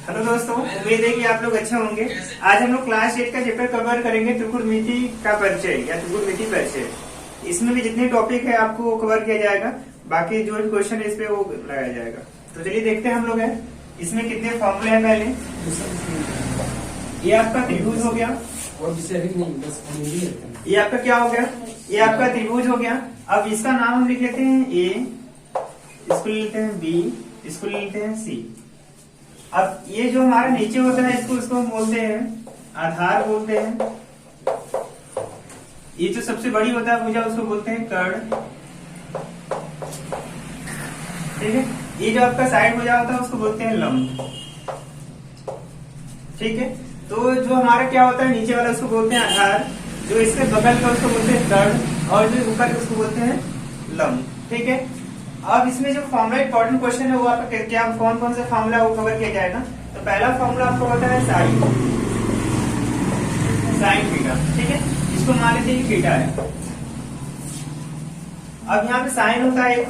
Hello दोस्तों, उम्मीद है कि आप लोग अच्छे होंगे। आज हम लोग क्लास 8 का चैप्टर कवर करेंगे, त्रिकोणमिति का परिचय या त्रिकोणमिति परिचय। इसमें भी जितने टॉपिक है आपको वो कवर किया जाएगा, बाकी जो क्वेश्चन है इस पे वो लगाया जाएगा। तो चलिए देखते हैं हम लोग है इसमें कितने फॉर्मूले हैं। पहले ये आपका त्रिभुज हो गया, ये आपका क्या हो गया, ये आपका त्रिभुज हो गया। अब इसका नाम हम लिख लेते हैं ए, इसको ले लेते हैं बी, इसको ले लेते हैं सी। अब ये जो हमारा नीचे होता है इसको हम बोलते हैं आधार बोलते हैं। ये जो सबसे बड़ी होता है भुजा उसको बोलते हैं कर्ण, ठीक है। ये जो आपका साइड भुजा होता है उसको बोलते हैं लंब, ठीक है। तो जो हमारा क्या होता है नीचे वाला उसको बोलते हैं आधार, जो इसके बगल का उसको बोलते हैं कर्ण, और जो ऊपर उसको बोलते हैं लंब, ठीक है। अब इसमें जो फॉर्मूला इंपॉर्टेंट क्वेश्चन है वो आपका क्या कौन कौन सा फॉर्मूला वो कवर किया जाएगा। तो पहला फॉर्मूला आपको होता है साइन थीटा, ठीक है। इसको मान लेते हैं थीटा है। अब यहाँ पे साइन होता है, एक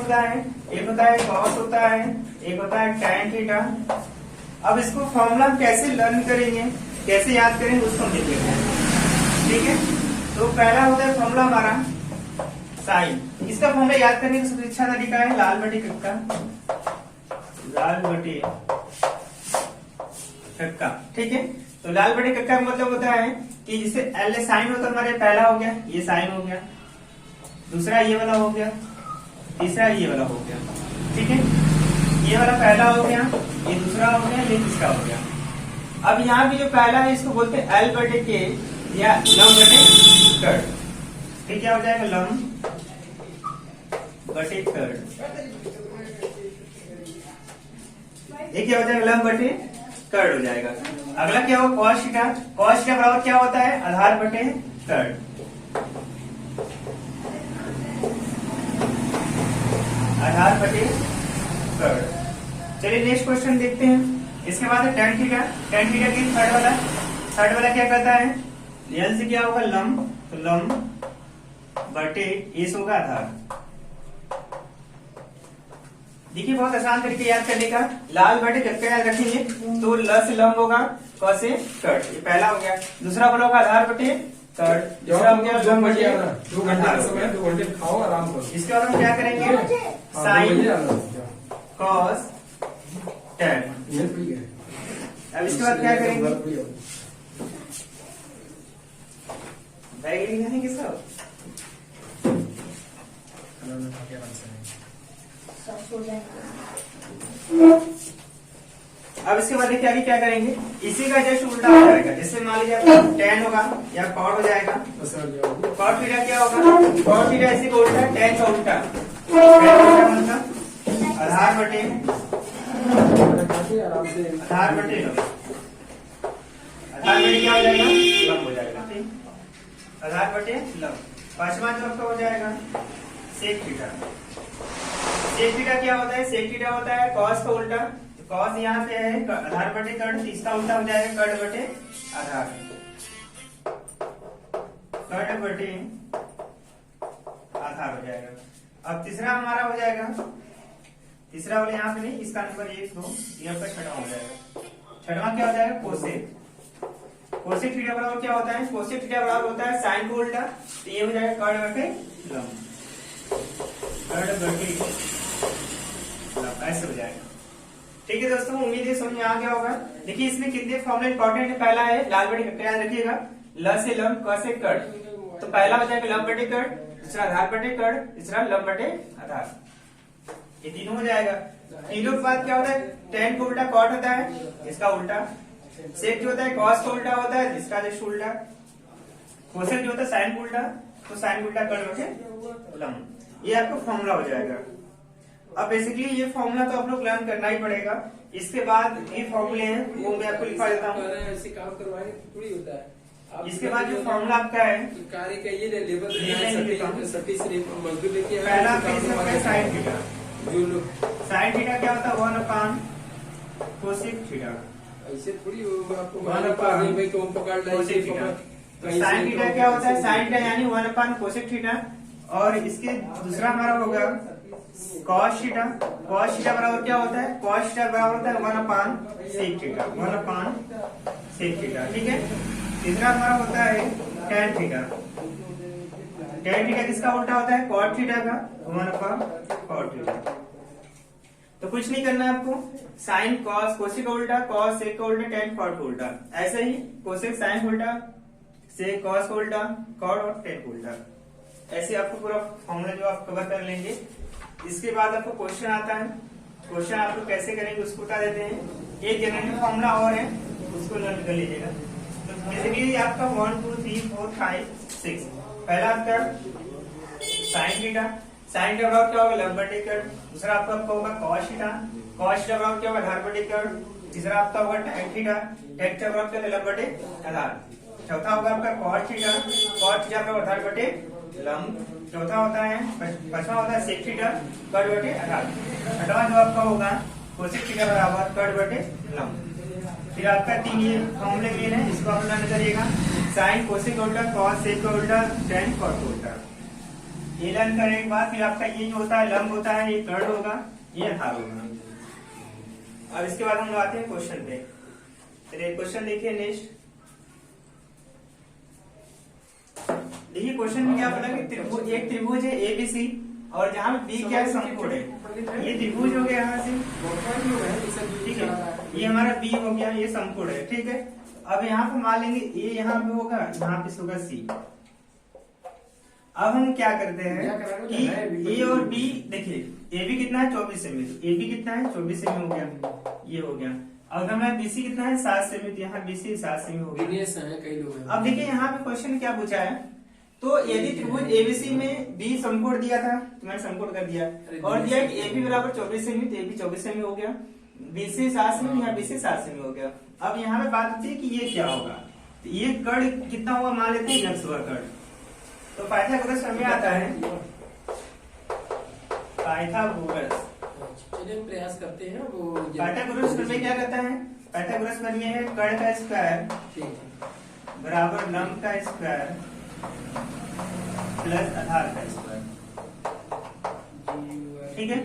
होता है कॉस होता है, एक होता है टैन थीटा। अब इसको फॉर्मूला कैसे लर्न करेंगे, कैसे याद करेंगे उसको हम देख लेते हैं, ठीक है। तो पहला होता है फॉर्मूला हमारा साइन। इसका फॉर्मूला याद करने का सबसे अच्छा तरीका है लाल बटे कक्का, ठीक है। तो लाल बटे कक्का का मतलब होता है कि जिसे एल साइन होता है हमारे, पहला हो गया ये साइन हो गया, दूसरा ये वाला हो गया, तीसरा ये वाला हो गया, ठीक है। ये वाला पहला हो गया, ये दूसरा हो गया, ये तीसरा हो गया। अब यहाँ पे जो पहला है इसको बोलते हैं एल बटे के या लंब बटे कर्ण, ठीक। क्या हो जाएगा लंब बटे कर्ण, ये क्या हो जाएगा लंब बटे कर्ण हो जाएगा। अगला क्या होगा कॉस थीटा। कॉस थीटा बराबर क्या होता है आधार बटे कर्ण, आधार बटे कर्ण। चलिए नेक्स्ट क्वेश्चन देखते हैं। इसके बाद है टैन थीटा। टैन थीटा की थर्ड वाला क्या करता है, एल से क्या होगा लंब, तो लंब बटे एस होगा आधार। देखिए बहुत आसान तरीके याद करने का, लाल बटे कक्का याद रखेंगे तो ल से लंब होगा, क से कर्ण, ये पहला हो गया। दूसरा वाला होगा आधार बटे कर्ण, दूसरा हो गया लंब बटे आधार। 2 घंटे खाओ आराम करो। इसके बाद हम क्या करेंगे साइन कॉस टैन। अब इसके बाद क्या करेंगे बैग लिखेंगे सब। अब इसके बाद देखिए आगे क्या करेंगे, इसी का जस्ट उल्टा हो जाएगा। जैसे मान लीजिए टैन होगा या कॉट हो जाएगा, कॉट थीटा क्या होगा, कॉट थीटा इसी को उल्टा, टैन का उल्टा, आधार बटे आधार बटे लंब, आधार बटे क्या हो जाएगा लंब हो जाएगा, आधार बटे लंब। पांचवा जो आपका हो जाएगा सेक थीटा। सेक थीटा क्या होता है, सेक थीटा होता है कॉस का उल्टा, तो कॉस यहाँ पे है आधार बटे कर्ण, इसका उल्टा हो जाएगा कर्ण बटे आधार, कर्ण बटे आधार हो जाएगा। अब तीसरा हमारा हो जाएगा, तीसरा वाला यहाँ पे नहीं, इसका नंबर 1 2 यहाँ पर छठा हो जाएगा। छठवा क्या हो जाएगा कोसेक। कोसेक थीटा बराबर क्या होता है, कोसेक थीटा बराबर होता है साइन को उल्टा, तो ये हो जाएगा कर्ण बटे लंब, कर्ण बटे लंब, ऐसे हो जाएगा, ठीक है दोस्तों। उम्मीद है समझ में आ गया होगा। देखिए इसमें कितने फॉर्मूले इंपॉर्टेंट है। पहला है लाल बटे कक्का याद रखिएगा, ल से लंब, क से कर्ण। तो पहला हो जाएगा लंब बटे कर्ण, दूसरा आधार बटे कर्ण, तीसरा लंब बटे आधार, ये तीनों हो जाएगा। तीनों के बाद क्या होता है, टैन को उल्टा कॉट होता है, इसका उल्टा। सेक जो होता है कॉस को उल्टा होता है, इसका जस्ट उल्टा। कोसेक जो होता है साइन को उल्टा, तो साइन उल्टा कर्ण बटे लंब, ये आपका फॉर्मूला हो जाएगा। अब बेसिकली ये फॉर्मूला तो आप लोग लर्न करना ही पड़ेगा। इसके बाद ये फॉर्मूले हैं वो मैं आपको लिखवा देता हूँ। ऐसे काम करवाने थोड़ी होता है। इसके बाद जो फॉर्मूला आपका है कार्य का ये लेबर मजदूर लेके पहला साइन थीटा। जो लोग साइन थीटा क्या होता है 1/cosec थीटा, ऐसे थोड़ी आपको भाई तो पकड़ लाए। साइन थीटा क्या होता है, साइन थीटा यानी 1/cosec थीटा। और इसके दूसरा हमारा होगा cos थीटा बराबर क्या होता है, cos थीटा बराबर होता है 1/sec थीटा, 1/sec थीटा। ठीक है। तीसरा हमारा होता है tan थीटा। tan थीटा किसका उल्टा होता है, cot थीटा का, 1/cot थीटा। तो कुछ नहीं करना है आपको, साइन कॉस कोसेक का उल्टा, कॉस सेक का उल्टा, tan कॉट का उल्टा। ऐसे ही कोसेक साइन उल्टा, सेक कॉस का उल्टा, कॉट और tan का उल्टा। ऐसे आपको पूरा फॉर्मूला जो आप कवर कर लेंगे। इसके बाद आपको क्वेश्चन आता है, क्वेश्चन आप लोग कैसे करेंगे उसको बता देते हैं। एक जनरल फॉर्मूला और है, उसको लर्न कर लीजिएगा। तो बेसिकली आपका 1 2 3 4 5 6। पहला आपका साइन थीटा, साइन थीटा बराबर क्या होगा, लंब बटे कट। दूसरा आपका होगा कॉस थीटा, कॉस थीटा बराबर क्या होगा, आधार बटे कट। तीसरा आपका होगा tan थीटा, tan थीटा बराबर क्या होगा, लंब बटे आधार। चौथा होगा आपका cot थीटा, cot थीटा बराबर आधार बटे लंब। चौथा होता है, पांचवा होता है sec थीटा, कट बटे आधार। छठवां जो आपका होगा कोसेक थीटा बराबर कट बटे लंब। फिर आपका तीन ये फॉर्मूले मेन है, इसको आप लर्न करिएगा। साइन कोसेक का उल्टा, कॉस सेक का उल्टा, tan कॉट का उल्टा। ये लर्न करने के बाद फिर आपका ये जो होता है लंब होता है, ये कट होगा, ये आधार होगा। अब इसके बाद हम लोग आते हैं क्वेश्चन पे। चलिए क्वेश्चन देखिए नेक्स्ट। देखिए क्वेश्चन में क्या बोला कि त्रिभुज, एक त्रिभुज है एबीसी और जहाँ बी क्या है, समकोण है। ये त्रिभुज हो गया यहाँ से, ठीक है। ये हमारा बी हो गया, ये समकोण है, ठीक है। अब यहाँ पे मान लेंगे ए यहाँ पे होगा, यहाँ पे होगा सी। अब हम क्या करते हैं कि ए और बी, देखिए ए बी कितना है 24 सेमी, तो ए बी कितना है 24 सेमी हो गया, ये हो गया। अब हमारा बीसी कितना है 7 सेमी, तो यहाँ बीसी 7 सेमी हो गया। अब देखिए यहाँ पे क्वेश्चन क्या पूछा है, तो यदि त्रिभुज एबीसी में बी समकोण दिया था, तो मैंने समकोण कर दिया, और दिया कि ए बी बराबर 24 सेमी, तो ए बी 24 सेमी हो गया। बीसी 7 सेमी, यहाँ बीसी 7 सेमी हो गया। अब यहाँ पे बात होती है कि ये क्या होगा, तो ये कर्ण कितना होगा, मान लेते हैं x वर्ग कर्ण। तो पाइथागोरस में आता है, पाइथागोरस, चलिए प्रयास करते हैं। वो पाइथागोरस में क्या करता है, पाइथागोरस में है कर्ण का स्क्वायर बराबर लंब का स्क्वायर प्लस आधार का स्क्वायर, ठीक है।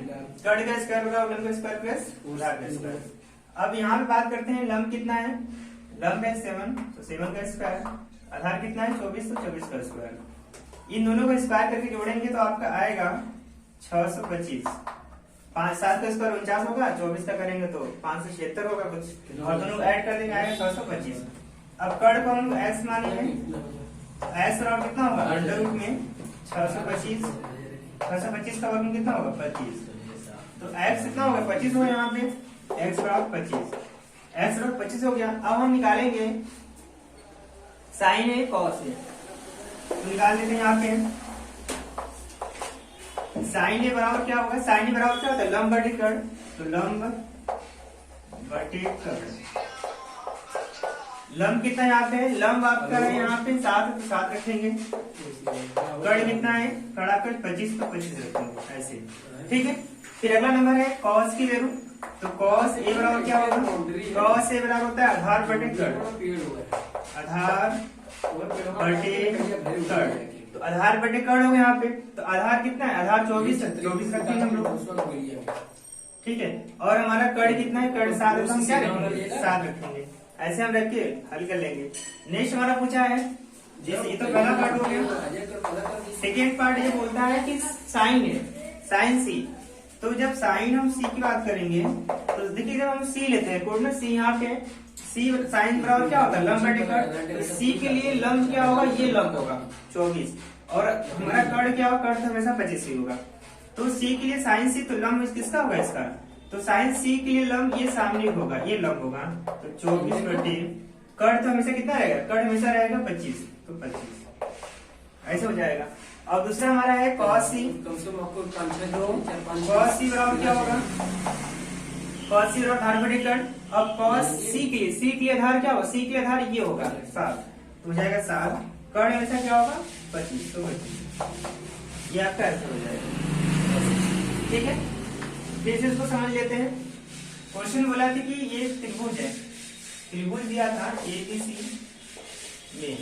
कर्ण का स्क्वायर बराबर लंब का स्क्वायर प्लस आधार का स्क्वायर। अब यहाँ पे बात करते हैं लंब कितना है, लंब है 7, तो 7 का स्क्वायर, आधार कितना है 24, तो 24 का स्क्वायर। इन दोनों को स्क्वायर करके जोड़ेंगे तो आपका आएगा 625। 5 7 का स्क्वायर 49 होगा, 24 का करेंगे तो 576 होगा कुछ, और दोनों ऐड कर देंगे आएगा 625। अब कर्ण को हम x मानेंगे, x बराबर कितना होगा, अंडर रूट में 625, 625 का वर्ग कितना होगा 25, तो x कितना होगा 25 होगा, यहाँ पे x बराबर 25, x बराबर 25 हो गया। अब हम निकालेंगे साइन है कॉस है, तो निकाल देते हैं यहाँ पे। साइन ए बराबर क्या होगा, साइन ए बराबर क्या होता है, लंब बटे कर्ण, तो लंब बटे कर्ण। लंब कितना है यहाँ पे, लंब आपका है यहाँ पे 7, तो 7 रखेंगे। कर्ण कितना है, कर्ण आपका 25, तो 25 रखेंगे ऐसे, ठीक है। फिर अगला नंबर है कॉस की वैल्यू, तो कॉस ए बराबर क्या होगा, कॉस ए बराबर होता है आधार बटे कर्ण, आधार बटे कर्ण। तो आधार बटे कर्ण हो गया यहाँ पे, तो आधार कितना है, आधार 24 रखेंगे हम लोग, ठीक है। और हमारा कर्ण कितना है, कर्ण 7 है, तो हम क्या रखेंगे 7 रखेंगे, ऐसे हम रख के हल कर लेंगे। नेक्स्ट हमारा पूछा है, जैसे ये तो पहला पार्ट हो गया। सेकेंड पार्ट ये बोलता है कि साइन है, साइन सी। तो जब साइन हम सी की बात करेंगे, तो देखिए जब हम सी लेते हैं कोड में, सी यहाँ पे सी साइन बराबर क्या होता है, लंब बटे कर्ण। सी के लिए लंब क्या होगा, ये लंब होगा 24, और हमारा कर्ण क्या होगा, कर्ण हमेशा 25 ही होगा। तो सी के लिए साइन सी, तो लंब किसका होगा, इसका। तो साइन सी के लिए लंब ये सामने होगा, ये लंब होगा, तो 24 बटे कर्ण तो हमेशा कितना रहेगा, कर्ण हमेशा रहेगा 25, तो 25 ऐसे हो जाएगा। अब दूसरा हमारा है कॉस सी, कॉस सी बराबर क्या होगा, कॉस सी बराबर आधार बटे कर्ण। अब कॉस सी के लिए आधार क्या होगा, सी के लिए आधार ये होगा 7, तो हो जाएगा 7, कर्ण हमेशा क्या होगा 25, तो 25, ये आपका आंसर हो जाएगा, ठीक है। फिर से इसको समझ लेते हैं। क्वेश्चन बोला था कि ये त्रिभुज है, त्रिभुज दिया था एबीसी में,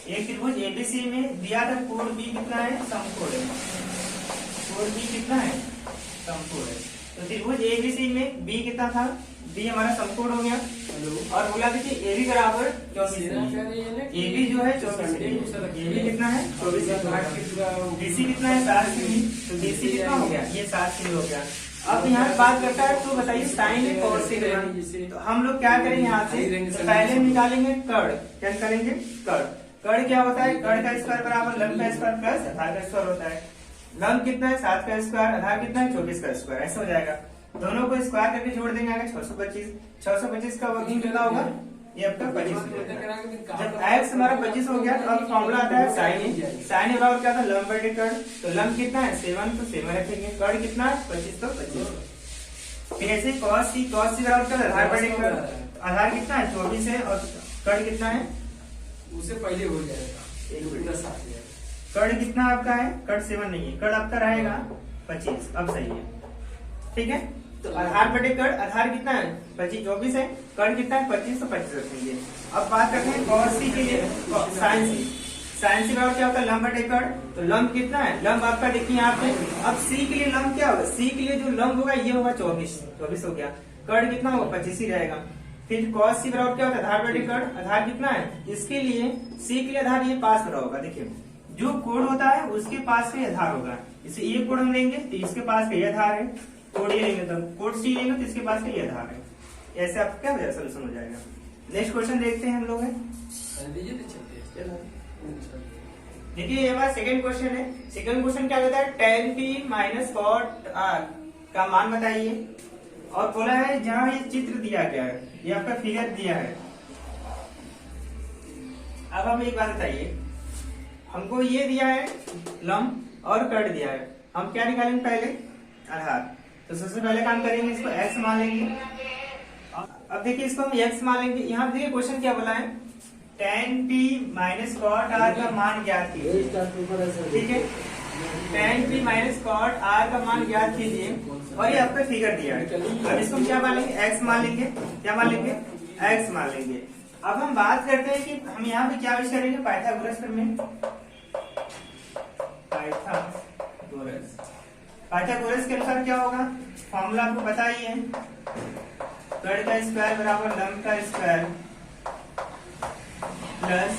एक त्रिभुज एबीसी में दिया था कोण बी कितना है, समकोण है, कोण बी कितना है समकोण है। तो त्रिभुज एबीसी में बी कितना था, बी हमारा समकोण हो गया। और बोला था कि एबी बराबर 24, एबी जो है 24, एबी कितना है 24, बीसी कितना है 7 सेमी, तो बीसी कितना हो गया, ये 7 सेमी हो गया। अब यहाँ बात करता है तो बताइए साइन कोसेक, तो हम लोग क्या करेंगे यहाँ से, तो पहले हम निकालेंगे कर्ण, क्या निकालेंगे कर्ण। कर्ण क्या होता है, कर्ण का स्क्वायर बराबर लंब का स्क्वायर प्लस आधार का स्क्वायर होता है। लंब कितना है 7 का स्क्वायर, आधार कितना है 24 का स्क्वायर, ऐसा हो जाएगा। दोनों को स्क्वायर करके जोड़ देंगे आगे 625, 625 का वर्किंग कितना होगा, ये आपका 25 हो जाएगा। जब x हमारा 25 हो गया तो अब फॉर्मूला आता है साइन, साइन बराबर क्या था लंब बटे कर्ण, तो लंब कितना है 7 तो 7 रखेंगे, कर्ण कितना है 25 तो 25। फिर ऐसे cos c बराबर क्या आधार बटे कर्ण, आधार कितना है 24 है और कर्ण कितना है, उससे पहले हो जाएगा कर्ण कितना आपका है, कर्ण 7 नहीं है, कर्ण आपका रहेगा 25, अब सही है ठीक है। तो आधार बटे कर्ण, आधार कितना है 25 24 है, कर्ण कितना है 25 तो 25 रखेंगे। अब बात करते हैं cos c के लिए, साइन c, साइन c बराबर क्या होता है लंब बटे कर्ण, तो लंब कितना है, लंब आपका देखिए यहाँ पे। अब c के लिए लंब क्या होगा, c के लिए जो लंब होगा ये होगा 24 हो गया, कर्ण कितना होगा 25 ही रहेगा। फिर cos c बराबर क्या होता है आधार बटे कर्ण, आधार कितना है, इसके लिए c के लिए आधार ये पास बराबर होगा, देखिए जो कोण होता है उसके पास का आधार होगा, इसे ये कोण हम लेंगे तो इसके पास का ये आधार है, कोण ये लेंगे तब कोण सी लेंगे तो इसके पास का ये आधार है। ऐसे आपका क्या हो जाएगा, सोल्यूशन हो जाएगा। नेक्स्ट क्वेश्चन देखते हैं हम लोग है, देखिए ये हमारा सेकंड क्वेश्चन है। सेकंड क्वेश्चन क्या कहता है, tan p minus cot r का मान बताइए। और बोला है जहाँ ये चित्र दिया गया है, ये आपका फिगर दिया है। अब हम एक बात बताइए, हमको ये दिया है लंब और कर्ण दिया है, हम क्या निकालेंगे पहले आधार। तो सबसे पहले काम करेंगे इसको x मान लेंगे। अब देखिए इसको हम x मान लेंगे। यहाँ देखिए क्वेश्चन क्या बोला है, tan p minus cot r का मान ज्ञात कीजिए, ठीक है। tan p minus cot r का मान ज्ञात कीजिए और ये आपका फिगर दिया है। अब इसको क्या मान लेंगे, x मान लेंगे, क्या मान लेंगे x मान लेंगे। अब हम बात करते हैं कि हम यहाँ पे क्या विषय करेंगे, पाइथागोरस प्रमेय, पाइथागोरस के अनुसार क्या होगा, फॉर्मूला आपको पता ही है, कर्ण का स्क्वायर बराबर लंब का स्क्वायर प्लस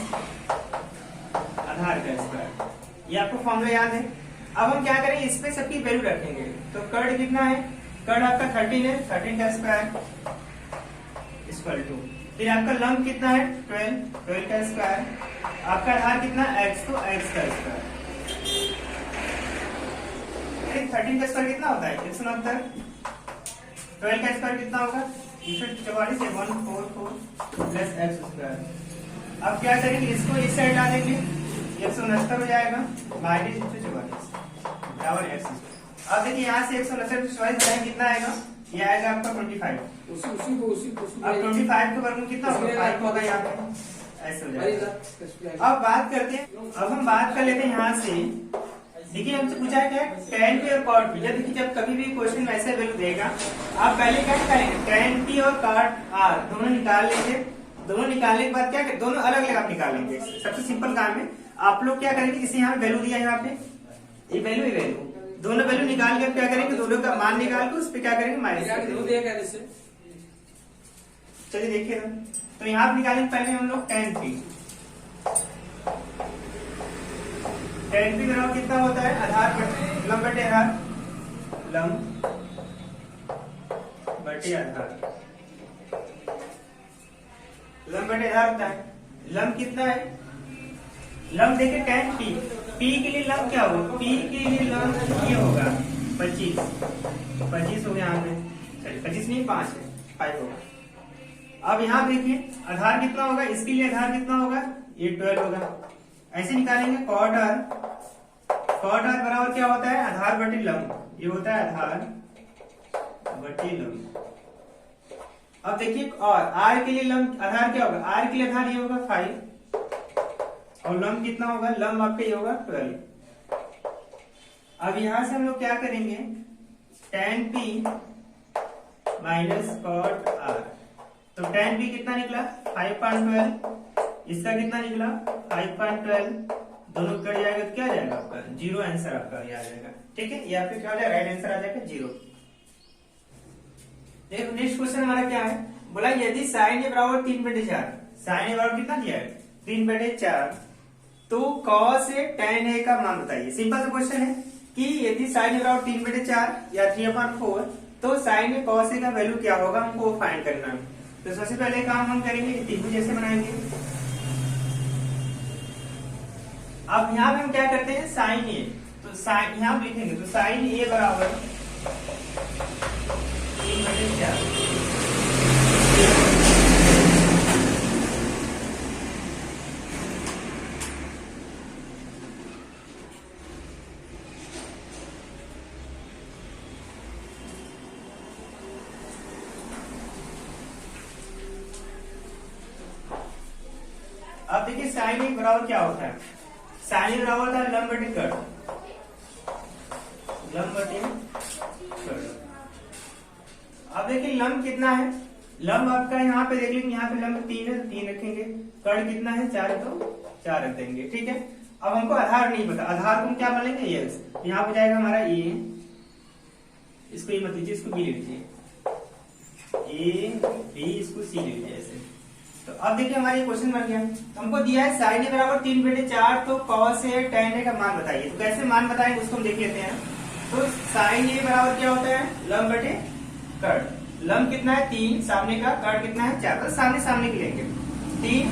आधार का स्क्वायर, ये आपको फॉर्मूला याद है। अब हम क्या करेंगे, इस पे सबकी वैल्यू रखेंगे। तो कर्ण कितना है, कर्ण आपका 13 है, 13 का स्क्वायर इक्वल टू, फिर आपका लंब कितना है 12 का स्क्वायर, आपका आधार कितना x तो x का स्क्वायर। 13 का स्क्वायर कितना होता है 169, 12 का स्क्वायर कितना होगा 144 है 144 प्लस x स्क्वायर। अब क्या करेंगे, इसको इस साइड ला देंगे, 169 हो जाएगा माइनस 144 बराबर x। अब देखिए यहाँ से 169 कितना आएगा, ये आएगा आपका 25। अब 25 का वर्गमूल कितना होगा 5 होगा यहाँ पे, ऐसे हो जाएगा। अब बात करते हैं, अब हम बात कर लेते हैं यहाँ से। देखिए हमसे पूछा है क्या, tan p और cot p। देखिए जब कभी भी क्वेश्चन ऐसे वैल्यू देगा, आप पहले क्या करेंगे, tan p और cot r दोनों निकाल लेंगे। दोनों निकालने के बाद क्या करें, दोनों अलग अलग आप निकालेंगे, सबसे सिंपल काम है। आप लोग क्या करेंगे, जैसे यहाँ वैल्यू दिया है, यहाँ पे ये वैल्यू दोनों वैल्यू निकाल के क्या करेंगे, दोनों का मान निकाल के उस पर क्या करेंगे माइनस। चलिए देखिए, तो यहाँ निकालेंगे पहले हम लोग tan p। tan p बराबर कितना होता है, आधार बटे लंब बटे आधार, लंब बटे आधार, लंब बटे आधार होता है। लंब कितना है, लंब देखिए tan p, p के लिए लंब क्या होगा, p के लिए लंब ये होगा 25 हो गया यहाँ पे, चलिए 25 नहीं 5 है, 5 होगा। अब यहाँ देखिए आधार कितना होगा, इसके लिए आधार कितना होगा, ये 12 होगा। ऐसे निकालेंगे cot r बराबर क्या होता है, आधार बटे लंब, ये होता है आधार बटे लंब। अब देखिए और r के लिए लंब आधार क्या होगा, r के लिए आधार ये होगा 5 और लंब कितना होगा, लंब आपका ये होगा 12। अब यहां से हम लोग क्या करेंगे, tan p minus cot r, तो tan p कितना निकला 5.12, इसका कितना निकला 5.12 दोनों कट जाएगा तो क्या आ जाएगा आपका 0 आंसर आपका ये आ जाएगा। ठीक है, यहाँ पे क्या हो जाएगा राइट आंसर आ जाएगा 0। देखो नेक्स्ट क्वेश्चन हमारा क्या है, बोला यदि साइन ए बराबर 3/4, साइन ए बराबर कितना दिया है 3/4, तो कॉस ए tan ए का मान बताइए। सिंपल सा क्वेश्चन है कि यदि साइन ए बराबर 3/4 या 3/4, तो साइन ए कॉस ए का वैल्यू क्या होगा हमको फाइंड करना है। तो सबसे पहले काम हम करेंगे त्रिभुज जैसे बनाएंगे। अब यहाँ पे हम क्या करते हैं साइन ए, तो साइन यहाँ पे लिखेंगे तो साइन ए बराबर 3/4। अब देखिए साइन ए बराबर क्या होता है, साइन ए बराबर होता है लंब बटे कर्ण, लंब बटे कर्ण। अब देखिए लंब कितना है, लंब आपका यहाँ पे देख लेंगे, यहाँ पे लंब 3 है तो 3 रखेंगे, कर्ण कितना है 4 तो 4 रख देंगे। ठीक है, अब हमको आधार नहीं पता, आधार को हम क्या मान लेंगे x, यहाँ पे जाएगा हमारा a, इसको ये मत लीजिए, इसको b लीजिए, a b इसको c लीजिए ऐसे। तो अब देखिए हमारा क्वेश्चन बन गया, हमको दिया है साइन ए बराबर 3/4, तो कॉस ए tan ए का मान बताइए। तो कैसे मान बताएंगे उसको हम देख लेते हैं। तो साइन ए बराबर क्या होता है लंब बटे कर्ण, लंब कितना है 3, सामने का कर्ण कितना है 4, तो सामने सामने की लेंगे 3,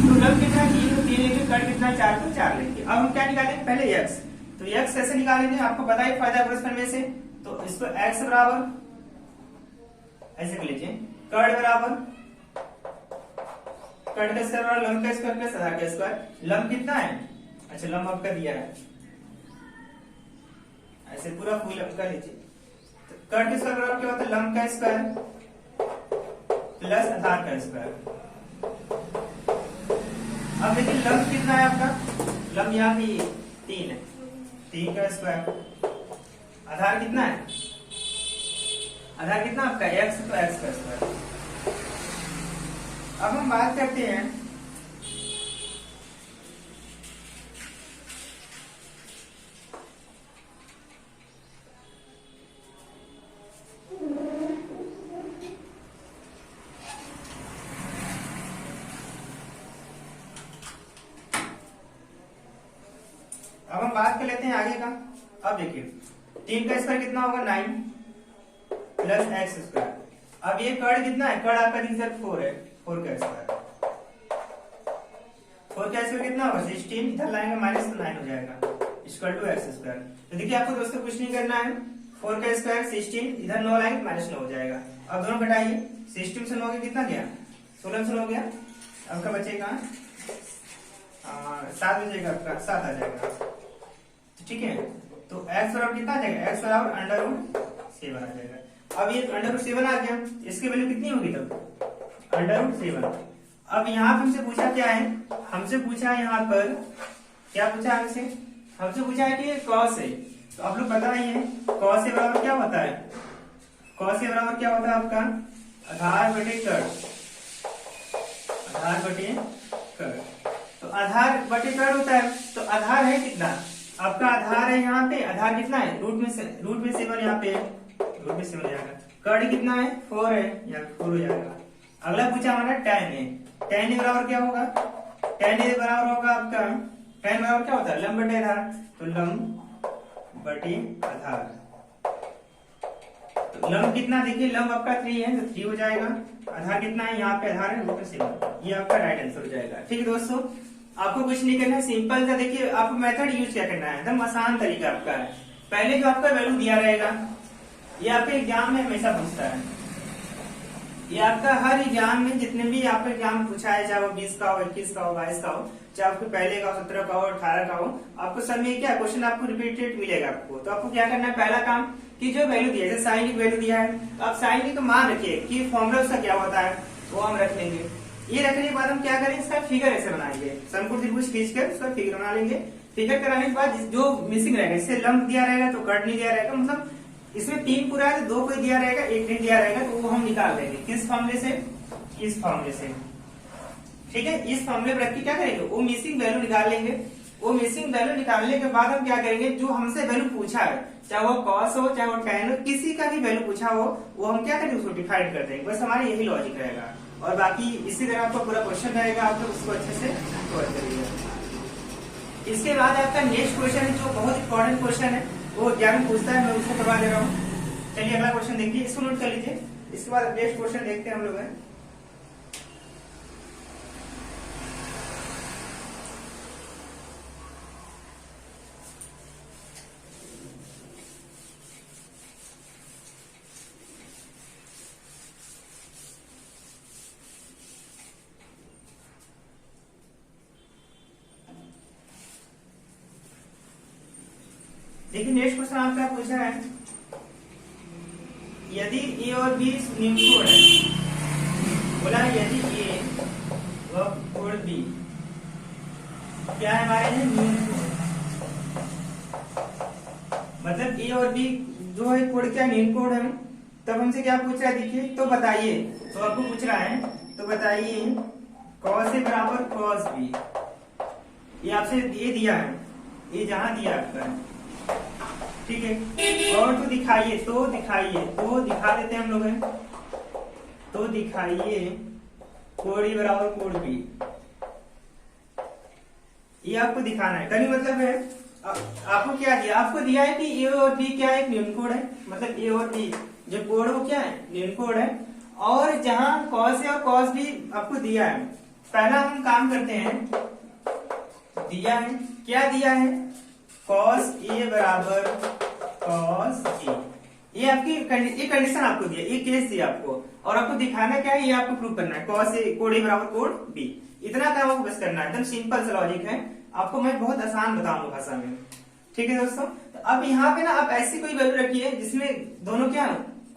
तो लंब कितना है 3 तो 3 लेंगे, कर्ण कितना है 4 तो 4 लेंगे। अब हम क्या निकालेंगे पहले x, तो x कैसे निकालेंगे आपको पता है फायदा प्रश्न में से, तो इसको x बराबर ऐसे कर लीजिए, कर्ण बराबर कर्ण का स्क्वायर लंब का स्क्वायर प्लस आधार का स्क्वायर, लंब कितना है, अच्छा लंब आपका दिया है ऐसे पूरा फुल लंब का लीजिए, तो कर्ण का स्क्वायर बराबर क्या होता है लंब का स्क्वायर प्लस आधार का स्क्वायर। अब देखिए लंब कितना है आपका, लंब यहाँ पे 3 है, 3 का स्क्वायर, आधार कितना है, आधार कितना आपका x, तो x का स्क्वायर। अब हम बात करते हैं कर लेते हैं आगे का। अब देखिए 3 का स्क्वायर कितना होगा 9 प्लस एक्स स्क्वायर। अब ये कर्ण कितना है, कर्ण आपका दिख सर 4 है, 4 का स्क्वायर, 4 का स्क्वायर कितना होगा 16, इधर लाएंगे माइनस तो 9 हो जाएगा इक्वल टू एक्स स्क्वायर। तो देखिए आपको दोस्तों कुछ नहीं करना है, 4 का स्क्वायर 16, इधर 9 लाएंगे माइनस 9 हो जाएगा। अब दोनों घटाइए, 16 से 9 के कितना गया 16 से 9 गया, आपका बचेगा 7 बचेगा, आपका 7 आ जाएगा। ठीक है, तो x बराबर कितना आ जाएगा, x बराबर अंडर रूट 7 आ जाएगा। अब ये अंडर रूट 7 आ गया, इसकी वैल्यू कितनी होगी तब अंडर रूट 7। अब यहाँ पे हमसे पूछा क्या है, हमसे पूछा है यहाँ पर क्या पूछा है हमसे पूछा है कि कॉस है। तो आप लोग पता ही है कॉस ए बराबर क्या होता है, कॉस ए बराबर क्या होता है आपका आधार बटे कर्ण, आधार बटे कर्ण। तो आधार बटे कर्ण होता है, तो आधार है कितना आपका, आधार है यहाँ पे, आधार कितना है रूट में 7 यहाँ पे है, रूट में 7 हो जाएगा। कर्ण कितना है 4 है, यहाँ 4 हो जाएगा। अगला पूछा हमारा tan है, tan ए बराबर क्या होगा, tan ए बराबर होगा आपका, tan बराबर क्या होता है लंब बटे आधार, तो लंब बटे आधार। तो लंब कितना देखिए, लंब आपका 3 है तो 3 हो जाएगा, आधार कितना है यहाँ पे आधार है रूट में 7, ये आपका राइट आंसर हो जाएगा। ठीक है दोस्तों, आपको कुछ नहीं करना है, सिंपल सा देखिए आपको मेथड यूज क्या करना है, एकदम आसान तरीका आपका है। पहले जो आपका वैल्यू दिया रहेगा, ये आपके एग्जाम में हमेशा पूछता है, ये आपका हर एग्जाम में जितने भी आपका एग्जाम पूछा है, चाहे वो 20 का हो, 21 का हो, 22 का हो, चाहे आपको पहले का हो, 17 का हो, 18 का हो, आपको सब में क्या क्वेश्चन आपको रिपीटेड मिलेगा आपको। तो आपको क्या करना है, पहला काम कि जो वैल्यू दिया है, साइन की वैल्यू दिया है, तो आप साइन की तो मान रखिए कि फॉर्मूला उसका क्या होता है वो हम रख लेंगे। ये रखने के बाद हम क्या करें, इसका फिगर ऐसे बनाएंगे, समकोण त्रिभुज खींचकर उसका फिगर बना लेंगे। फिगर कराने के बाद जो मिसिंग रहेगा, इससे लंब दिया रहेगा तो कर्ण नहीं दिया रहेगा, मतलब इसमें 3 पूरा है तो 2 कोई दिया रहेगा, 1 नहीं दिया रहेगा, तो वो हम निकाल लेंगे किस फॉर्मूले से, इस फॉर्मूले से। ठीक है। इस फॉर्मूले पर रख के क्या करेंगे, वो मिसिंग वैल्यू निकाल लेंगे। वो मिसिंग वैल्यू निकालने के बाद हम क्या करेंगे, जो हमसे वैल्यू पूछा है, चाहे वो कॉस हो चाहे वो टैन हो, किसी का भी वैल्यू पूछा हो, वो हम क्या करेंगे, उसको डिफाइंड कर देंगे। बस हमारा यही लॉजिक रहेगा। और बाकी इसी तरह आपका पूरा क्वेश्चन रहेगा, आप लोग उसको अच्छे से कवर करिएगा। इसके बाद आपका नेक्स्ट क्वेश्चन जो बहुत इंपॉर्टेंट क्वेश्चन है, वो एग्जाम पूछता है, मैं उसको करवा दे रहा हूँ। चलिए अगला क्वेश्चन देखिए, इसको नोट कर लीजिए। इसके बाद नेक्स्ट क्वेश्चन देखते हैं हम लोग। देखिए नेक्स्ट क्वेश्चन आपका पूछा है, यदि ए और बी निम्नकोण है, बोला यदि ए व कोण बी क्या है हमारे लिए, निम्नकोण। मतलब ए और बी जो है कोण क्या निम्नकोण है। तब हमसे क्या पूछ रहा है, देखिए तो बताइए, तो आपको पूछ रहा है तो बताइए कॉस ए बराबर कॉस बी। ये आपसे ये दिया है, ये जहां दिया आपका, ठीक है। और तो दिखाइए, तो दिखा देते हैं हम लोग, तो दिखाइए कोण ए बराबर कोण बी। ये आपको दिखाना है। कहने मतलब है आपको क्या दिया, आपको दिया है कि ए और बी क्या है, एक निम्नकोण है। मतलब ए और बी जो कोण वो क्या है, निम्नकोण है। और जहां कॉस ए और कॉस बी आपको दिया है, पहला हम काम करते हैं, दिया है क्या, दिया है कॉस ए बराबर कॉस ए। ये आपकी ये कंडीशन आपको दिया, ये केस दिया आपको, और आपको दिखाना क्या है, ये आपको प्रूव करना है, कॉस ए कोण ए बराबर कोण बी। इतना काम आपको बस करना है, एकदम सिंपल सा लॉजिक है। आपको मैं बहुत आसान बताऊंगा भाषा में, ठीक है दोस्तों। तो अब यहाँ पे ना आप ऐसी कोई वैल्यू रखिए जिसमें दोनों क्या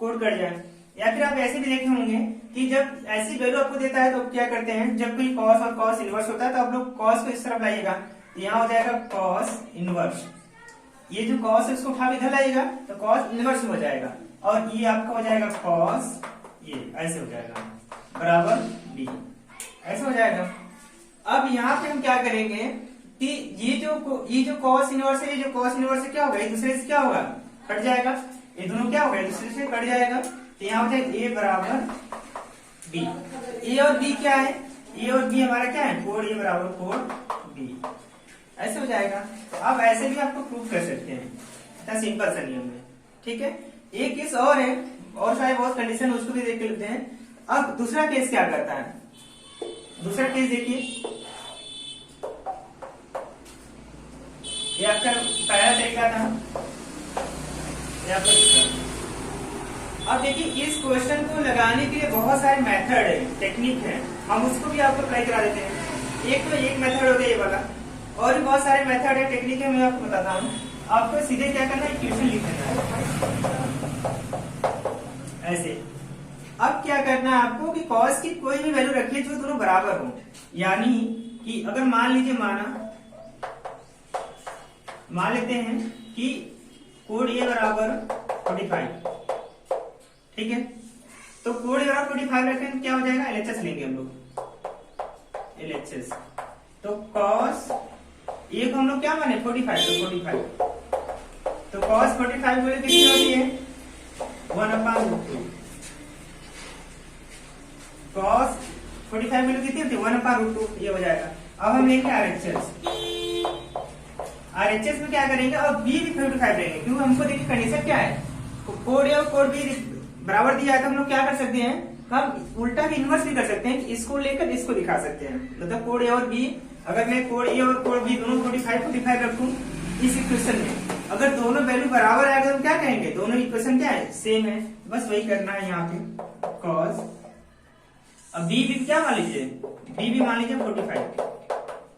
कोण कट जाए, या फिर आप ऐसे भी देखे होंगे कि जब ऐसी वैल्यू आपको देता है तो क्या करते हैं, जब कोई कॉस और कॉस इनवर्स होता है तो आप लोग कॉस को इस तरफ लाइएगा, यहाँ हो जाएगा कॉस इनवर्स। ये जो कॉस है इसको उठा इधर लाइएगा तो कॉस इनवर्स हो जाएगा, और ये आपका हो जाएगा कॉस, ये ऐसे हो जाएगा बराबर बी, ऐसे हो जाएगा। अब यहाँ पे हम क्या करेंगे कि ये जो कॉस इनवर्स है, ये जो कॉस इनवर्स है क्या होगा, एक दूसरे से क्या होगा, कट जाएगा। ये दोनों क्या होगा, एक दूसरे से कट जाएगा। तो यहाँ हो जाएगा ए बराबर बी। ए और बी क्या है, ए और बी हमारा क्या है, कोण ए बराबर कोण बी, ऐसे हो जाएगा। तो अब ऐसे भी आपको प्रूव कर सकते हैं, इतना सिंपल सा नियम है, ठीक है। एक केस और है, और शायद बहुत कंडीशन, उसको भी देख के लेते हैं। अब दूसरा केस क्या करता है, दूसरा केस देखिए, ये आपका पहला तरीका था, ये आपका दूसरा। अब देखिए इस क्वेश्चन को लगाने के लिए बहुत सारे मेथड है, टेक्निक है, हम उसको भी आपको अप्लाई करा देते हैं। एक तो एक मेथड हो गया ये वाला, और भी बहुत सारे मेथड है, टेक्निक है, मैं आपको बताता हूँ। आपको सीधे क्या करना है, इक्वेशन लिख देना है ऐसे। अब क्या करना है आपको कि कॉस की कोई भी वैल्यू रखिए जो दोनों बराबर हो, यानी कि अगर मान लीजिए मान लेते हैं कि कोण ए बराबर 45, ठीक है। तो कोण ए बराबर 45 रखें तो क्या हो जाएगा, एलएचएस लेंगे हम लोग, एलएचएस। तो कॉस ए को हम लोग क्या माने 45, तो 45, तो कॉस 45 वैल्यू कितनी होती है, 1/√2। कॉस 45 वैल्यू कितनी होती है, 1/√2, ये हो जाएगा। अब हम लेंगे आरएचएस, आरएचएस में क्या करेंगे, अब बी भी 45 लेंगे, क्योंकि हमको देखिए कंडीशन क्या है, कोण ए और कोण बी बराबर दिया है, तो हम लोग क्या कर सकते हैं, हम उल्टा भी इनवर्स भी कर सकते हैं, इसको लेकर इसको दिखा सकते हैं। मतलब कोण ए और बी, अगर मैं कोण ए और कोण बी दोनों 45 रखूं इस इक्वेशन में, अगर दोनों वैल्यू बराबर आएगा तो क्या कहेंगे, दोनों इक्वेशन क्या है, सेम है। बस वही करना है यहाँ पे, कॉस। अब बी भी क्या मान लीजिए, बी भी मान लीजिए 45,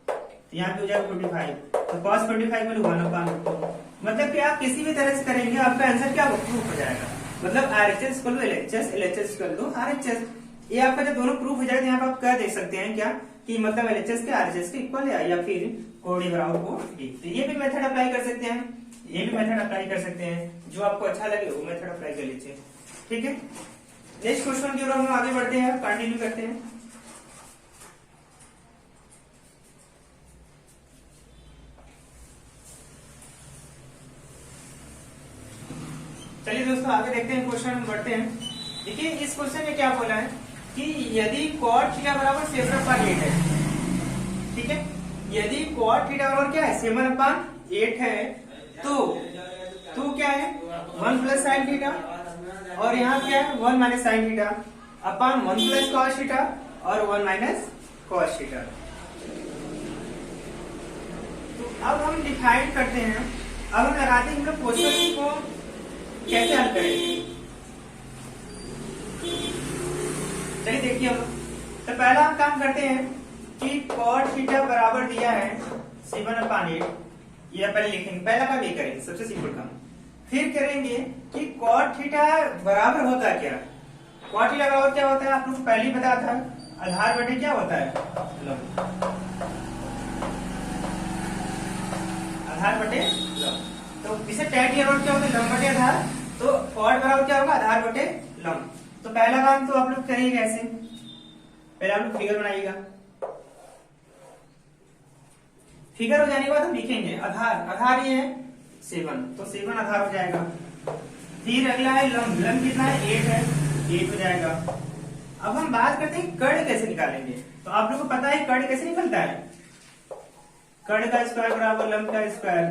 तो यहाँ पे हो जाएगा 45, तो कॉस 45 वैल्यू 1/√2। मतलब कि आप किसी भी तरह से करेंगे आपका आंसर क्या प्रूफ हो जाएगा। मतलब आरएचएस कर लो एलएचएस, एलएचएस कर लो आरएचएस, ये आपका जब दोनों प्रूफ हो जाएगा तो यहाँ पे आप क्या देख सकते हैं क्या कि मतलब एलएचएस के आरएचएस के इक्वल है, या फिर कोण ए बराबर कोण बी। तो ये भी मेथड अप्लाई कर सकते हैं, ये भी मेथड अप्लाई कर सकते हैं, जो आपको अच्छा लगे वो मेथड अप्लाई कर लीजिए, ठीक है। नेक्स्ट क्वेश्चन की ओर हम आगे बढ़ते हैं, कंटिन्यू करते हैं। चलिए दोस्तों आगे देखते हैं, क्वेश्चन हम बढ़ते हैं। देखिए इस क्वेश्चन में क्या बोला है कि यदि cot थीटा बराबर 7/8 है, ठीक है, यदि cot थीटा बराबर क्या है 7/8 है, तो क्या है 1 प्लस साइन थीटा, और यहाँ क्या है 1 minus sine theta upon 1 plus cos theta और 1 माइनस कॉस थीटा। तो अब हम डिफाइन करते हैं, अब हम लगाते हैं हम लोग क्वेश्चन को कैसे हल करेंगे। चलिए देखिए हम, तो पहला हम काम करते हैं कि cot थीटा बराबर दिया है 7/8, ये पहले लिखेंगे, पहला काम ये करेंगे सबसे सिंपल काम। फिर करेंगे कि cot थीटा बराबर होता है क्या। cot थीटा बराबर क्या होता है आप लोग को पहले ही पता था, आधार बटे क्या होता है लंब, आधार बटे लंब। तो इसे tan थीटा बराबर क्या होता है लंब बटे आधार, तो cot बराबर क्या होगा आधार बटे लंब। तो पहला काम तो आप लोग करेंगे कैसे, पहले आप लोग फिगर बनाइएगा, फिगर हो जाने के बाद हम लिखेंगे आधार, आधार ये है 7, तो 7 आधार हो जाएगा। फिर अगला है लंब, लंब कितना है 8 है, 8 हो जाएगा। अब हम बात करते हैं कर्ण कैसे निकालेंगे। तो आप लोग को पता है कर्ण कैसे निकलता है, कर्ण का स्क्वायर बराबर लंब का स्क्वायर।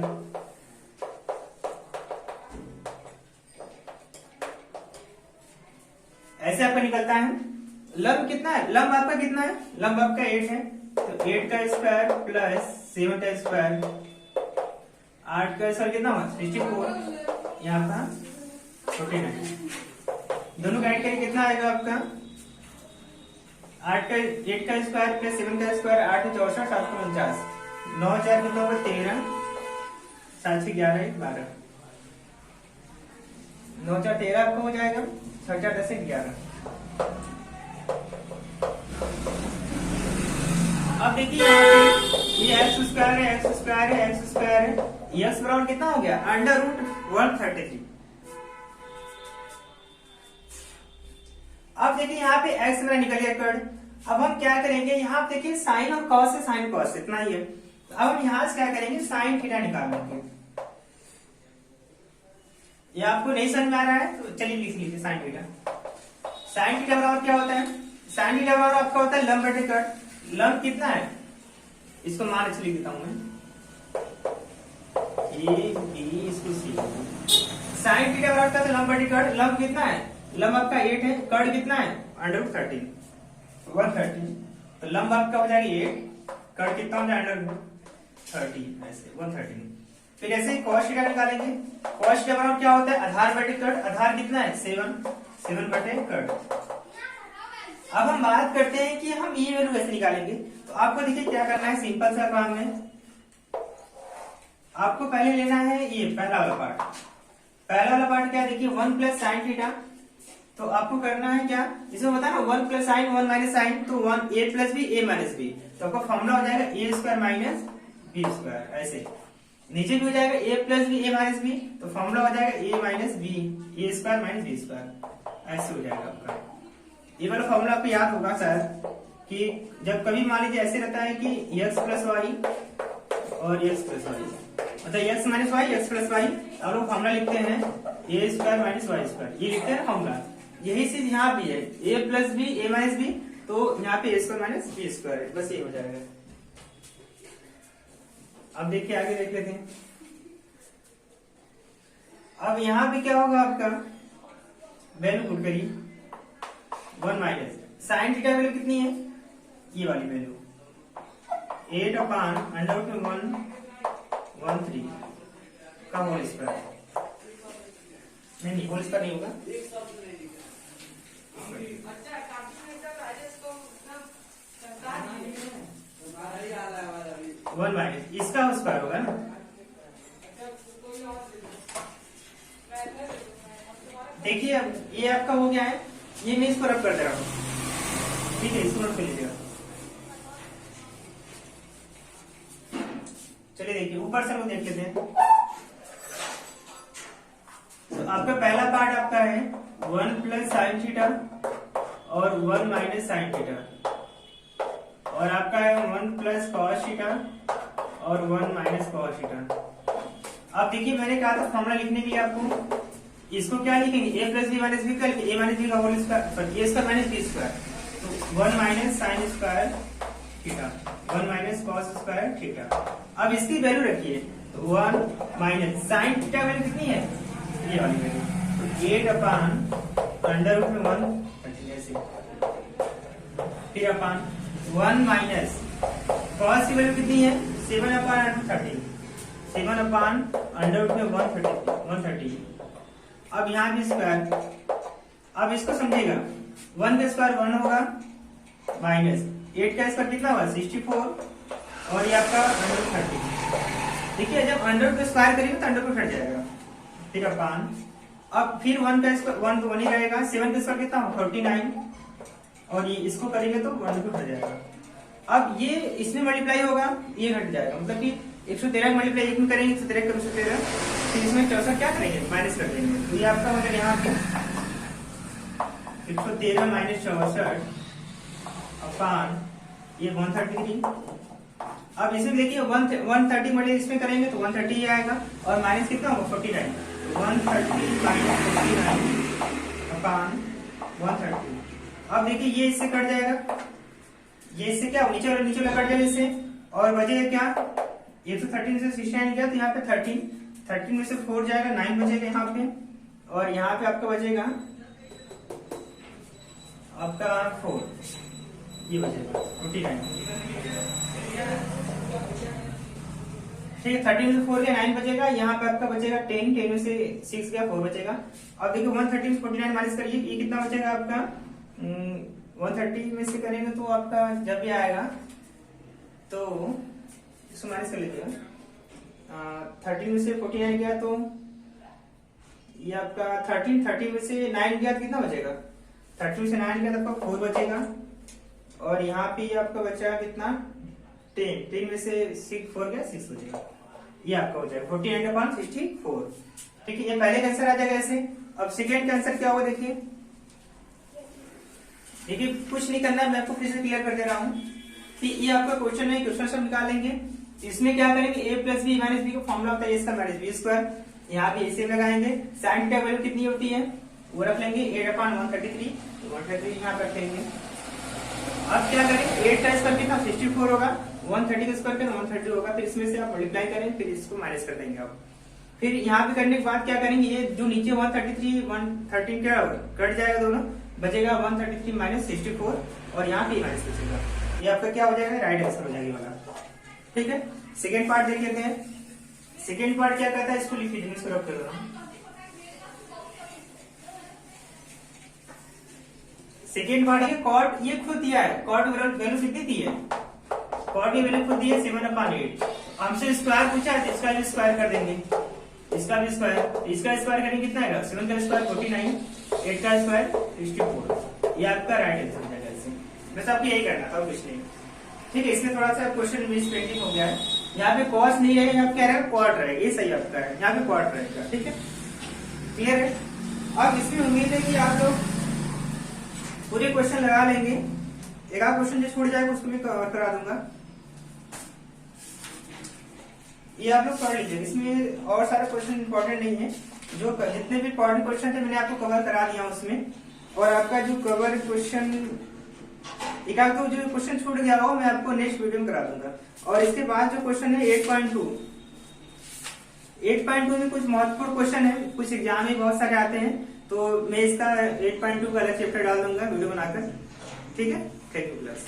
ऐसे आपका निकलता है। लंब कितना है, लंब आपका कितना है, लंब आपका 8 है, तो 8 का स्क्वायर प्लस 7 का स्क्वायर, 8 का स्क्वायर कितना हुआ 64, यहाँ का 49, दोनों का ऐड करें कितना आएगा आपका 8 का स्क्वायर प्लस 7 का स्क्वायर, 8 64 7 49, 9 4 कितना होगा 13, 7 से 11 12, 9 4 13 आपका हो जाएगा, 6 4 10 11। अब देखिए यहाँ पे ये एक्स स्क्वायर है, एक्स स्क्वायर है, एक्स स्क्वायर है, एक्स बराबर कितना हो गया √133। अब देखिए यहाँ पे एक्स मेरा निकल गया कर्ण। अब हम क्या करेंगे, यहाँ पे देखिए साइन और कॉस है, साइन कॉस इतना ही है। तो अब हम यहाँ से क्या करेंगे साइन थीटा निकाल लेंगे। ये आपको नहीं समझ में आ रहा है तो चलिए लिख लीजिए साइन थीटा। साइन थीटा बराबर क्या होता है, साइन थीटा बराबर आपका होता है लंब बटे कर्ण। लंब कितना है, इसको मान लिख देता हूं मैं ए बी, इसको सी। साइन थीटा बराबर का लंब बटे कर्ण, लंब कितना है, लंब आपका 8 है, कर्ण कितना है √13 130, तो लंब आपका हो जाएगा 8, कर्ण कितना हो जाएगा √30, ऐसे 130। फिर ऐसे ही cos थीटा निकालेंगे। cos थीटा बराबर क्या होता है आधार बटे कर्ण, आधार कितना है 7 बटे कर्ण। अब हम बात करते हैं कि हम ये वैल्यू कैसे निकालेंगे। तो आपको देखिए क्या करना है, सिंपल सा काम है, आपको पहले लेना है ये पहला वाला पार्ट। पहला वाला पार्ट क्या है, देखिए 1 प्लस साइन थीटा, तो आपको करना है क्या, इसमें होता है ना 1 प्लस साइन 1 माइनस साइन, तो 1 a plus B a minus B, तो आपका फॉर्मूला हो जाएगा a square minus B square. ऐसे नीचे भी हो जाएगा a plus B a minus B, तो फॉर्मूला हो जाएगा a minus B a square minus B square. ऐसे हो जाएगा आपका। ये वाला फॉर्मूला आपको याद होगा शायद कि जब कभी मान लीजिए ऐसे रहता है कि x प्लस वाई और x प्लस वाई, मतलब x minus Y x plus Y, और लोग फॉर्मूला लिखते हैं a square minus Y square, ये लिखते हैं फॉर्मूला। यही चीज यहाँ भी है a plus B a minus B, तो यहाँ पे a square minus B square है, बस ये हो जाएगा। अब देखिए आगे देख लेते हैं। अब यहाँ पे क्या होगा आपका, वैल्यू पुट करिए 1 माइनस साइन थीटा वैल्यू कितनी है, ये वाली वैल्यू 8/113 का होल स्क्वायर, नहीं होल स्क्वायर नहीं होगा, वन माइनस इसका स्क्वायर होगा ना। देखिए अब ये आपका हो गया है, ये मैं इसको रब कर दे रहा हूं, ठीक है, इसको नोट कर लीजिएगा। चलिए देखिए ऊपर से हम देख लेते हैं। तो आपका पहला पार्ट आपका है 1 प्लस साइन थीटा और 1 माइनस साइन थीटा, और आपका है 1 प्लस कॉस थीटा और 1 माइनस कॉस थीटा। अब देखिए मैंने कहा था फॉर्मूला लिखने के लिए आपको इसको क्या लिखेंगे, ए प्लस बी माइनस बी कर, ए माइनस बी का होल स्क्वायर, ए स्क्वायर माइनस बी स्क्वायर, तो 1 minus sine square theta, 1 minus cos square theta. अब इसकी वैल्यू रखिए, तो 1 माइनस साइन थीटा वैल्यू कितनी है, ये वाली वैल्यू, तो 8 अपान अंडर रूट में 1 ऐसे, फिर अपान 1 माइनस कॉस की वैल्यू कितनी है, 7 अपान 30, 7 अपान अंडर रूट में 130। अब यहाँ भी स्क्वायर, अब इसको समझेगा, 1 का स्क्वायर 1 होगा, माइनस 8 का स्क्वायर कितना होगा 64, और ये आपका अंडर रूट 30। देखिए जब अंडर रूट स्क्वायर करेंगे तो अंडर रूट हट जाएगा, फिर अपान, अब फिर 1 का स्क्वायर 1 तो 1 ही रहेगा, 7 का स्क्वायर कितना होगा 49, और ये इसको करेंगे तो अंडर रूट हट जाएगा। अब ये इसमें मल्टीप्लाई होगा, ये घट जाएगा, मतलब कि 113 मल्टीप्लाई 1 में करेंगे 113 का 113, फिर इसमें 64 क्या करेंगे माइनस कर देंगे, तो ये आपका मतलब यहाँ पे 113 माइनस 64 अपान ये 133। अब इसमें देखिए 130 मल्टीप्लाई इसमें करेंगे तो 130 ही आएगा, और माइनस कितना होगा 49, 130 माइनस 49 अपान 130। अब देखिए ये इससे कट जाएगा, ये इससे क्या नीचे वाला कट जाएगा इससे, और बचेगा क्या, ये तो 13 से 69 गया, तो यहाँ पे 13 में से 4 जाएगा, 9 बचेगा यहाँ पे, और यहाँ पे आपका बचेगा आपका 4, ये बचेगा 49। ठीक है, 13 में से 4 गया 9 बचेगा, यहाँ पे आपका बचेगा 10 में से 6 गया 4 बचेगा। अब देखिए 130 में 49 माइनस करिए, ये कितना बचेगा आपका 130 में से करेंगे तो आपका जब भी आएगा तो इसको माइनस कर लीजिएगा, 13 में से 49 गया तो ये आपका 30 में से 9 गया तो कितना बचेगा, 30 में से 9 गया तो आपका 4 बचेगा, और यहाँ पे आपका बचा कितना 10 में से 4 गया 6 बचेगा, ये आपका हो जाएगा 49/64। ठीक है, ये पहले का आंसर आ जाएगा ऐसे। अब सेकेंड का आंसर क्या होगा देखिए, कुछ नहीं करना है, मैं आपको फिर से क्लियर कर दे रहा हूँ कि ये आपका क्वेश्चन है, क्वेश्चन सब निकालेंगे, इसमें क्या करेंगे a plus B minus B का फॉर्मूला होता है a square minus B square, यहाँ पे इसे लगाएंगे, साइन थीटा वैल्यू कितनी होती है वो रख लेंगे 8/133, 133 यहाँ पे रखेंगे। अब क्या करेंगे 8 का स्क्वायर कितना 64 होगा, 130 का स्क्वायर कितना 130 होगा, फिर इसमें से आप मल्टीप्लाई करें, फिर इसको माइनस कर देंगे आप। फिर यहाँ पे करने के बाद क्या करेंगे, ये जो नीचे 133 113 क्या होगा कट जाएगा दोनों, बचेगा 133 माइनस 64, और यहाँ पे माइनस बचेगा, ये आपका क्या हो जाएगा राइट आंसर हो जाएगा वाला। ठीक है, सेकेंड पार्ट देख लेते हैं। सेकेंड पार्ट क्या कहता है, इसको लिख लीजिए, इसको रख कर रहा हूं। सेकेंड पार्ट है कॉट, ये खुद दिया है, कॉट वैल्यू कितनी दी है, कॉट की वैल्यू खुद दी है 7/8, हमसे स्क्वायर पूछा है तो इसका भी स्क्वायर कर देंगे, इसका भी स्क्वायर, इसका स्क्वायर करेंगे कितना आएगा 7 का स्क्वायर 49, 8 का स्क्वायर 64, ये आपका राइट आंसर हो जाएगा इससे। बस आपको यही करना था कुछ नहीं। ठीक है, इसमें थोड़ा सा क्वेश्चन मिस पेंडिंग हो गया है, यहाँ पे कॉस नहीं है, यहाँ पे क्या रहेगा क्वाट रहेगा, ये सही आपका है, यहाँ पे क्वाट रहेगा। ठीक है, क्लियर है। अब इसमें उम्मीद है कि आप लोग पूरे क्वेश्चन लगा लेंगे, एक आध क्वेश्चन जो छूट जाएगा उसको भी कवर करा दूंगा, ये आप लोग पढ़ लीजिए। इसमें और सारे क्वेश्चन इंपॉर्टेंट नहीं है, जो जितने भी इंपॉर्टेंट क्वेश्चन थे मैंने आपको कवर करा दिया उसमें, और आपका जो कवर क्वेश्चन एक आध जो क्वेश्चन छूट गया हो मैं आपको नेक्स्ट वीडियो में करा दूंगा। और इसके बाद जो क्वेश्चन है 8.2 में कुछ महत्वपूर्ण क्वेश्चन है, कुछ एग्जाम में बहुत सारे आते हैं, तो मैं इसका 8.2 का अलग चैप्टर डाल दूंगा वीडियो बनाकर। ठीक है, थैंक यू क्लास।